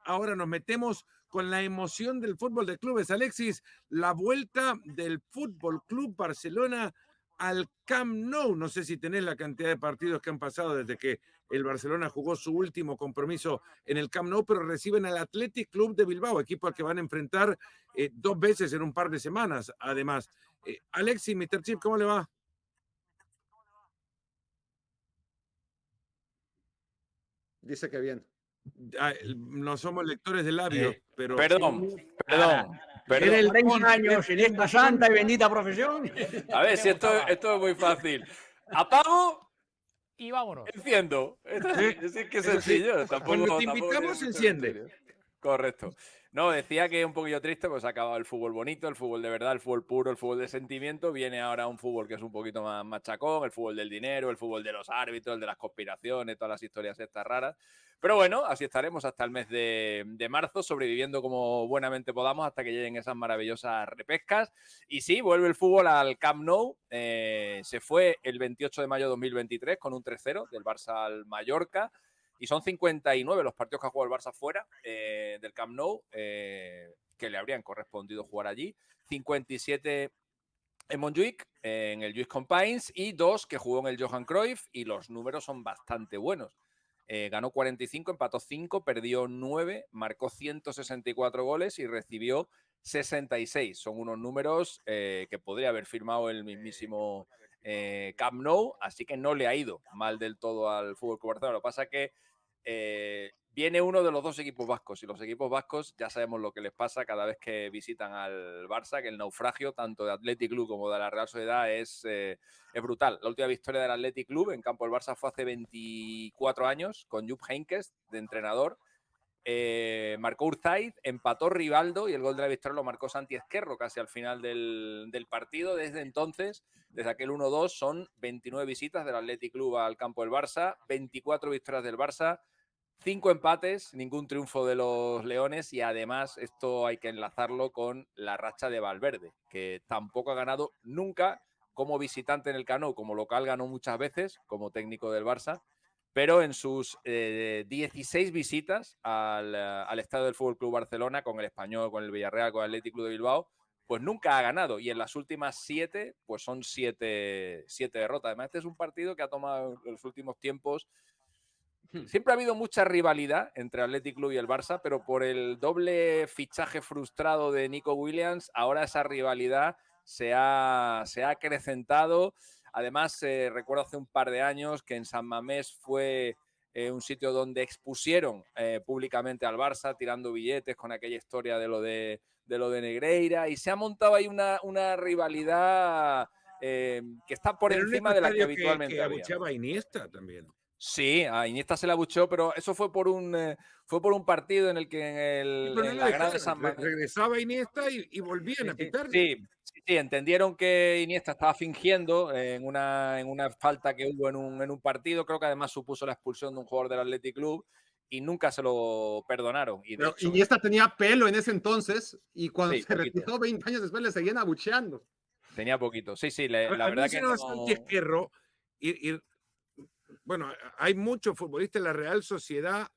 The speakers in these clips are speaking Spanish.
ahora nos metemos con la emoción del fútbol de clubes. Alexis, la vuelta del Fútbol Club Barcelona al Camp Nou. No sé si tenés la cantidad de partidos que han pasado desde que el Barcelona jugó su último compromiso en el Camp Nou, pero reciben al Athletic Club de Bilbao, equipo al que van a enfrentar 2 veces en un par de semanas, además. Alexis, Mr. Chip, ¿cómo le va? Dice que bien. No somos lectores de labios, pero... Perdón. Era el 40 años en esta santa y bendita profesión. A ver, si esto es muy fácil. Apago y vámonos. Enciendo. Es que es sencillo. Cuando te invitamos, enciende. Correcto. No, decía que es un poquillo triste, pues ha acabado el fútbol bonito, el fútbol de verdad, el fútbol puro, el fútbol de sentimiento. Viene ahora un fútbol que es un poquito más machacón, el fútbol del dinero, el fútbol de los árbitros, el de las conspiraciones, todas las historias estas raras. Pero bueno, así estaremos hasta el mes de marzo, sobreviviendo como buenamente podamos hasta que lleguen esas maravillosas repescas. Y sí, vuelve el fútbol al Camp Nou. Se fue el 28 de mayo de 2023 con un 3-0 del Barça al Mallorca. Y son 59 los partidos que ha jugado el Barça fuera del Camp Nou, que le habrían correspondido jugar allí. 57 en Montjuic, en el Lluís Companys, y 2 que jugó en el Johan Cruyff, y los números son bastante buenos. Ganó 45, empató 5, perdió 9, marcó 164 goles y recibió 66. Son unos números que podría haber firmado el mismísimo Camp Nou, así que no le ha ido mal del todo al Fútbol Club Barcelona. Lo que pasa es que viene uno de los dos equipos vascos, y los equipos vascos ya sabemos lo que les pasa cada vez que visitan al Barça, que el naufragio tanto de Athletic Club como de la Real Sociedad es brutal. La última victoria del Athletic Club en campo del Barça fue hace 24 años con Jupp Heynckes de entrenador. Marcó Urzaiz, empató Rivaldo y el gol de la victoria lo marcó Santi Ezquerro casi al final del partido. Desde entonces, desde aquel 1-2, son 29 visitas del Athletic Club al campo del Barça, 24 victorias del Barça, 5 empates, ningún triunfo de los Leones, y además esto hay que enlazarlo con la racha de Valverde, que tampoco ha ganado nunca como visitante en el Camp Nou. Como local ganó muchas veces, como técnico del Barça, pero en sus 16 visitas al estadio del Fútbol Club Barcelona, con el Español, con el Villarreal, con el Athletic Club de Bilbao, pues nunca ha ganado. Y en las últimas 7, pues son 7 derrotas. Además, este es un partido que ha tomado en los últimos tiempos. Siempre ha habido mucha rivalidad entre Athletic Club y el Barça, pero por el doble fichaje frustrado de Nico Williams, ahora esa rivalidad se ha acrecentado. Además, recuerdo hace un par de años que en San Mamés fue un sitio donde expusieron públicamente al Barça, tirando billetes con aquella historia de lo de Negreira, y se ha montado ahí una rivalidad que está por encima de la que habitualmente había. Abucheaba a Iniesta también. Sí, a Iniesta se le abucheó, pero eso fue por un partido en el que en la grada de San Mamés regresaba Iniesta y volvían a pitar. Sí, entendieron que Iniesta estaba fingiendo en una falta que hubo en un partido. Creo que además supuso la expulsión de un jugador del Athletic Club y nunca se lo perdonaron. Y de hecho, Iniesta tenía pelo en ese entonces, y cuando se retiró 20 años después le seguían abucheando. Tenía poquito. Sí, la verdad que no. Santi Ezquerro, bueno, hay muchos futbolistas de la Real Sociedad,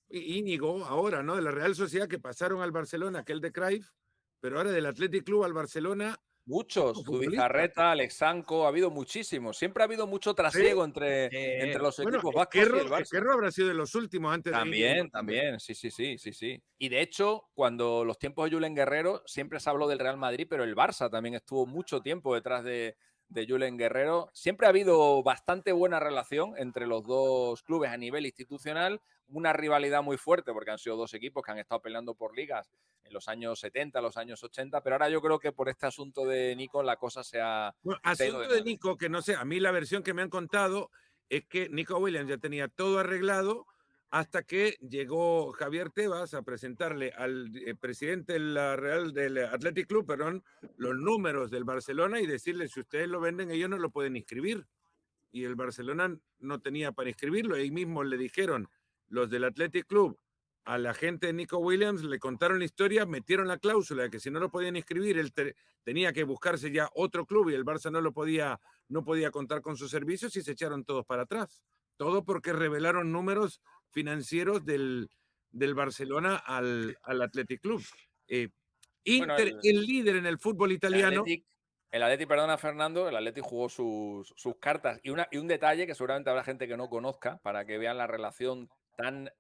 Íñigo ahora, ¿no? De la Real Sociedad que pasaron al Barcelona, aquel de Cruyff, pero ahora del Athletic Club al Barcelona. Muchos, Zubizarreta, Alexanco, ha habido muchísimos. Siempre ha habido mucho trasiego entre los equipos vascos y el Barça. Ezquerro habrá sido de los últimos antes también, sí. Y de hecho, cuando los tiempos de Julen Guerrero, siempre se habló del Real Madrid, pero el Barça también estuvo mucho tiempo detrás de Julen Guerrero. Siempre ha habido bastante buena relación entre los dos clubes a nivel institucional, una rivalidad muy fuerte porque han sido dos equipos que han estado peleando por ligas en los años 70, los años 80, pero ahora yo creo que por este asunto de Nico la cosa se ha... Bueno, asunto de Nico, que no sé, a mí la versión que me han contado es que Nico Williams ya tenía todo arreglado hasta que llegó Javier Tebas a presentarle al presidente del Athletic Club, los números del Barcelona y decirle, si ustedes lo venden, ellos no lo pueden inscribir. Y el Barcelona no tenía para inscribirlo. Ahí mismo le dijeron los del Athletic Club a la gente de Nico Williams, le contaron la historia, metieron la cláusula de que si no lo podían inscribir, él tenía que buscarse ya otro club y el Barça no podía contar con sus servicios, y se echaron todos para atrás. Todo porque revelaron números financieros del del Barcelona al Athletic Club. Bueno, Inter, el líder en el fútbol italiano. El Athletic, perdona Fernando, el Athletic jugó sus cartas. Y un detalle que seguramente habrá gente que no conozca, para que vean la relación tan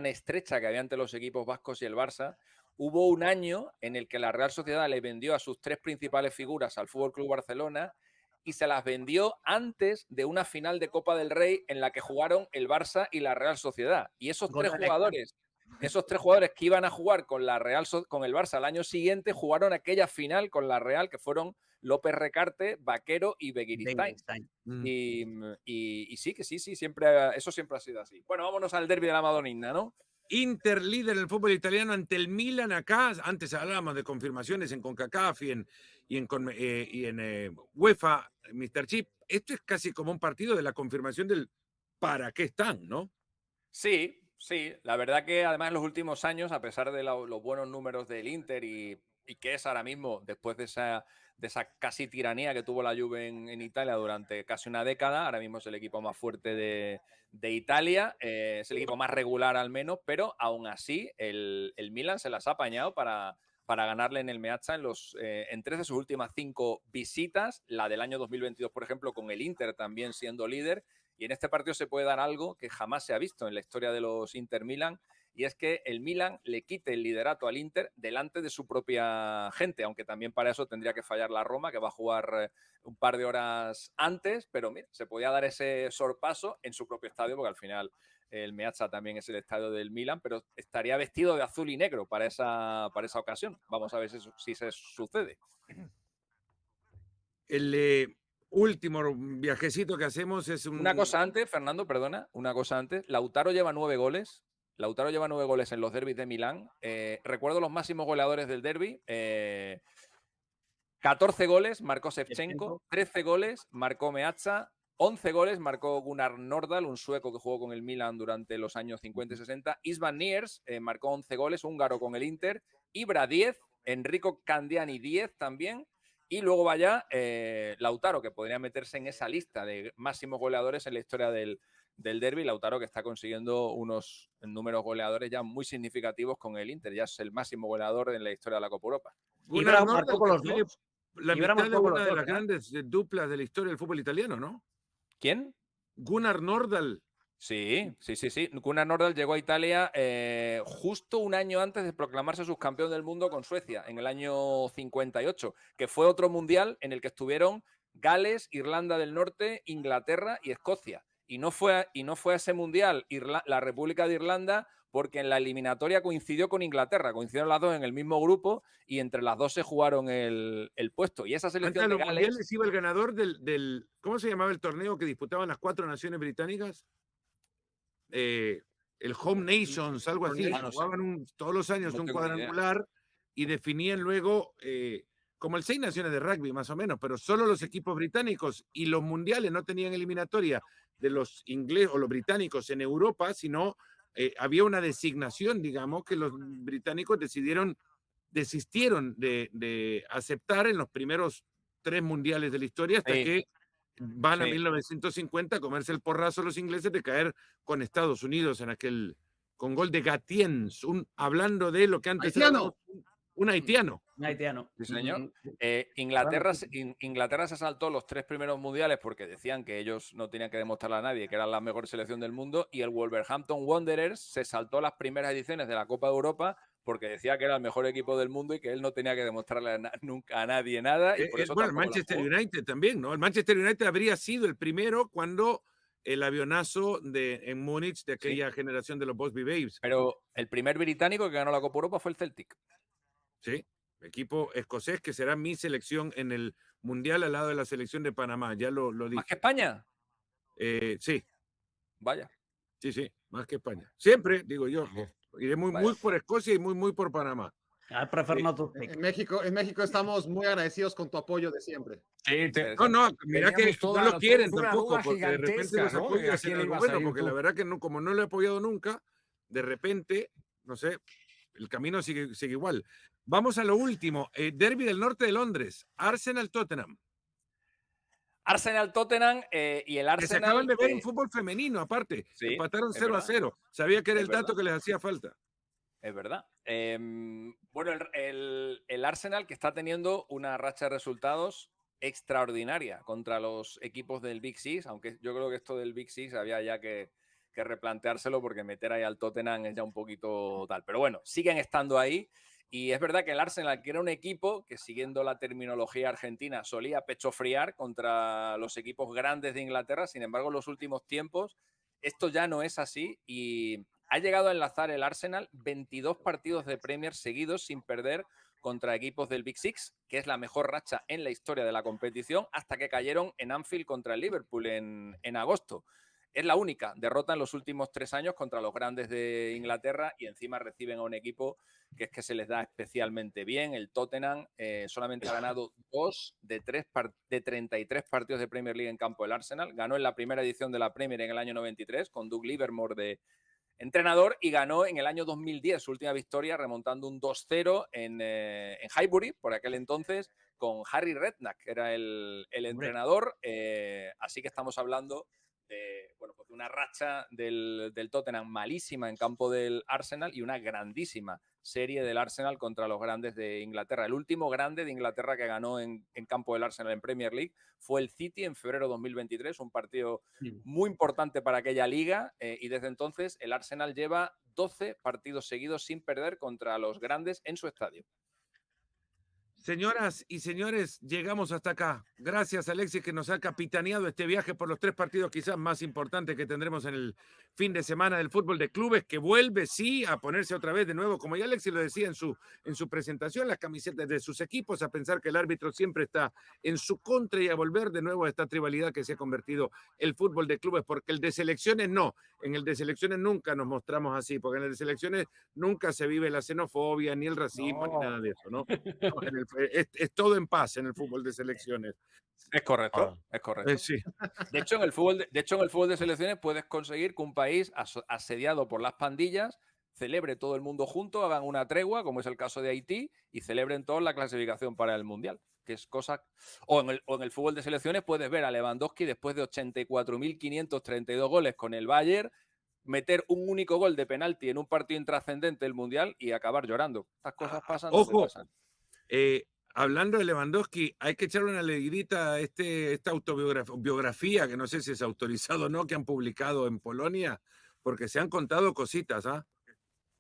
estrecha que había entre los equipos vascos y el Barça. Hubo un año en el que la Real Sociedad le vendió a sus 3 principales figuras al FC Barcelona y se las vendió antes de una final de Copa del Rey en la que jugaron el Barça y la Real Sociedad. Y esos 3 jugadores que iban a jugar con con el Barça al año siguiente, jugaron aquella final con la Real, que fueron López Recarte, Vaquero y Begiristain. Y sí, eso siempre ha sido así. Bueno, vámonos al derbi de la Madonina, ¿no? Inter líder en el fútbol italiano ante el Milan acá. Antes hablábamos de confirmaciones en CONCACAF y en UEFA, Mr. Chip. Esto es casi como un partido de la confirmación del para qué están, ¿no? Sí, la verdad que además en los últimos años, a pesar de los buenos números del Inter y que es ahora mismo, después de esa casi tiranía que tuvo la Juve en Italia durante casi una década, ahora mismo es el equipo más fuerte de Italia, es el equipo más regular al menos, pero aún así el Milan se las ha apañado para ganarle en el Meazza en 3 de sus últimas 5 visitas, la del año 2022, por ejemplo, con el Inter también siendo líder. Y en este partido se puede dar algo que jamás se ha visto en la historia de los Inter-Milan, y es que el Milan le quite el liderato al Inter delante de su propia gente, aunque también para eso tendría que fallar la Roma, que va a jugar un par de horas antes, pero mira, se podía dar ese sorpaso en su propio estadio, porque al final el Meazza también es el estadio del Milan, pero estaría vestido de azul y negro para esa ocasión. Vamos a ver si se sucede. El último viajecito que hacemos es Una cosa antes, Fernando, perdona, una cosa antes. Lautaro lleva 9 goles. Lautaro lleva 9 goles en los derbis de Milán. Recuerdo los máximos goleadores del derbi. 14 goles marcó Shevchenko, 13 goles marcó Meazza, 11 goles marcó Gunnar Nordahl, un sueco que jugó con el Milan durante los años 50 y 60. Isvan Niers marcó 11 goles, húngaro con el Inter. Ibra 10, Enrico Candiani 10 también. Y luego vaya Lautaro, que podría meterse en esa lista de máximos goleadores en la historia del derbi. Lautaro, que está consiguiendo unos números goleadores ya muy significativos con el Inter. Ya es el máximo goleador en la historia de la Copa Europa. Ibra marcó con los dos. La mitad de una de las grandes duplas de la historia del fútbol italiano, ¿no? ¿Quién? Gunnar Nordahl. Sí. Gunnar Nordahl llegó a Italia justo un año antes de proclamarse subcampeón del mundo con Suecia, en el año 58, que fue otro mundial en el que estuvieron Gales, Irlanda del Norte, Inglaterra y Escocia. Y no fue a ese mundial la República de Irlanda, porque en la eliminatoria coincidió con Inglaterra, coincidieron las dos en el mismo grupo y entre las dos se jugaron el puesto. Y esa selección de Gales... mundiales iba el ganador del... ¿Cómo se llamaba el torneo que disputaban las 4 naciones británicas? El Home Nations, algo así. Jugaban todos los años un cuadrangular y definían luego como el 6 naciones de rugby, más o menos, pero solo los equipos británicos, y los mundiales no tenían eliminatoria de los ingleses o los británicos en Europa, sino había una designación, digamos, que los británicos desistieron de aceptar en los primeros 3 mundiales de la historia, hasta que van a 1950 a comerse el porrazo los ingleses de caer con Estados Unidos con gol de Gatiens, hablando de lo que antes era un haitiano. Un haitiano. Sí, señor. Inglaterra se saltó los 3 primeros mundiales porque decían que ellos no tenían que demostrarle a nadie que eran la mejor selección del mundo, y el Wolverhampton Wanderers se saltó las primeras ediciones de la Copa de Europa porque decía que era el mejor equipo del mundo y que él no tenía que demostrarle nunca a nadie nada. Y por eso el Manchester United también, ¿no? El Manchester United habría sido el primero cuando el avionazo en Múnich de aquella generación de los Busby Babes. Pero el primer británico que ganó la Copa Europa fue el Celtic. Sí, equipo escocés que será mi selección en el Mundial al lado de la selección de Panamá, ya lo dije. ¿Más que España? Sí. Vaya. Sí, más que España. Siempre, digo yo. Iré muy por Escocia y muy por Panamá. En México estamos muy agradecidos con tu apoyo de siempre. Mira que no lo quieren tampoco, porque de repente los apoyas en algo bueno, porque la verdad que no, como no lo he apoyado nunca, de repente, no sé, el camino sigue igual. Vamos a lo último. Derby del norte de Londres. Arsenal-Tottenham. Arsenal-Tottenham y el Que se acaban Arsenal... de ver en fútbol femenino, aparte. Sí, Empataron es 0-0. Sabía que era es el dato verdad. que les hacía falta. Es verdad. Bueno, el Arsenal que está teniendo una racha de resultados extraordinaria contra los equipos del Big Six, aunque yo creo que esto del Big Six había ya que replanteárselo porque meter ahí al Tottenham es ya un poquito tal. Pero bueno, siguen estando ahí. Y es verdad que el Arsenal, que era un equipo que, siguiendo la terminología argentina, solía pechofriar contra los equipos grandes de Inglaterra, sin embargo, en los últimos tiempos esto ya no es así y ha llegado a enlazar el Arsenal 22 partidos de Premier seguidos sin perder contra equipos del Big Six, que es la mejor racha en la historia de la competición, hasta que cayeron en Anfield contra el Liverpool en agosto. Es la única derrota en los últimos 3 años contra los grandes de Inglaterra y encima reciben a un equipo que es que se les da especialmente bien. El Tottenham solamente ha ganado 2 de 33 partidos de Premier League en campo del Arsenal. Ganó en la primera edición de la Premier en el año 93 con Doug Livermore de entrenador y ganó en el año 2010 su última victoria remontando un 2-0 en Highbury, por aquel entonces, con Harry Redknapp, que era el entrenador. Así que estamos hablando de, bueno, pues de una racha del Tottenham malísima en campo del Arsenal y una grandísima serie del Arsenal contra los grandes de Inglaterra. El último grande de Inglaterra que ganó en campo del Arsenal en Premier League fue el City en febrero de 2023, un partido muy importante para aquella liga y desde entonces el Arsenal lleva 12 partidos seguidos sin perder contra los grandes en su estadio. Señoras y señores, llegamos hasta acá. Gracias, Alexis, que nos ha capitaneado este viaje por los 3 partidos quizás más importantes que tendremos en el fin de semana del fútbol de clubes, que vuelve, sí, a ponerse otra vez de nuevo, como ya Alexis lo decía en su presentación, las camisetas de sus equipos, a pensar que el árbitro siempre está en su contra y a volver de nuevo a esta tribalidad que se ha convertido el fútbol de clubes, porque el de selecciones no. En el de selecciones nunca nos mostramos así, porque en el de selecciones nunca se vive la xenofobia, ni el racismo, ni nada de eso, ¿no? Es todo en paz en el fútbol de selecciones. Es correcto, es correcto. Sí. De hecho, en el fútbol de selecciones puedes conseguir que un país asediado por las pandillas celebre todo el mundo junto, hagan una tregua, como es el caso de Haití, y celebren todos la clasificación para el Mundial, que es cosa... O en el fútbol de selecciones puedes ver a Lewandowski, después de 84.532 goles con el Bayern, meter un único gol de penalti en un partido intrascendente del Mundial y acabar llorando. Estas cosas pasan donde Ojo, pasan. hablando de Lewandowski, hay que echarle una leidita a esta autobiografía, que no sé si es autorizado o no, que han publicado en Polonia, porque se han contado cositas, ¿ah?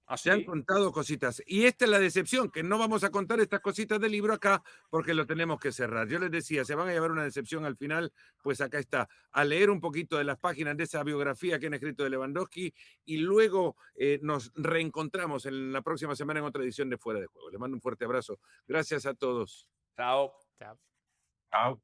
¿Ah, Se han sí? contado cositas. Y esta es la decepción, que no vamos a contar estas cositas del libro acá porque lo tenemos que cerrar. Yo les decía, se van a llevar una decepción al final, pues acá está, a leer un poquito de las páginas de esa biografía que han escrito de Lewandowski y luego nos reencontramos en la próxima semana en otra edición de Fuera de Juego. Les mando un fuerte abrazo. Gracias a todos. Chao. Chao. Chao.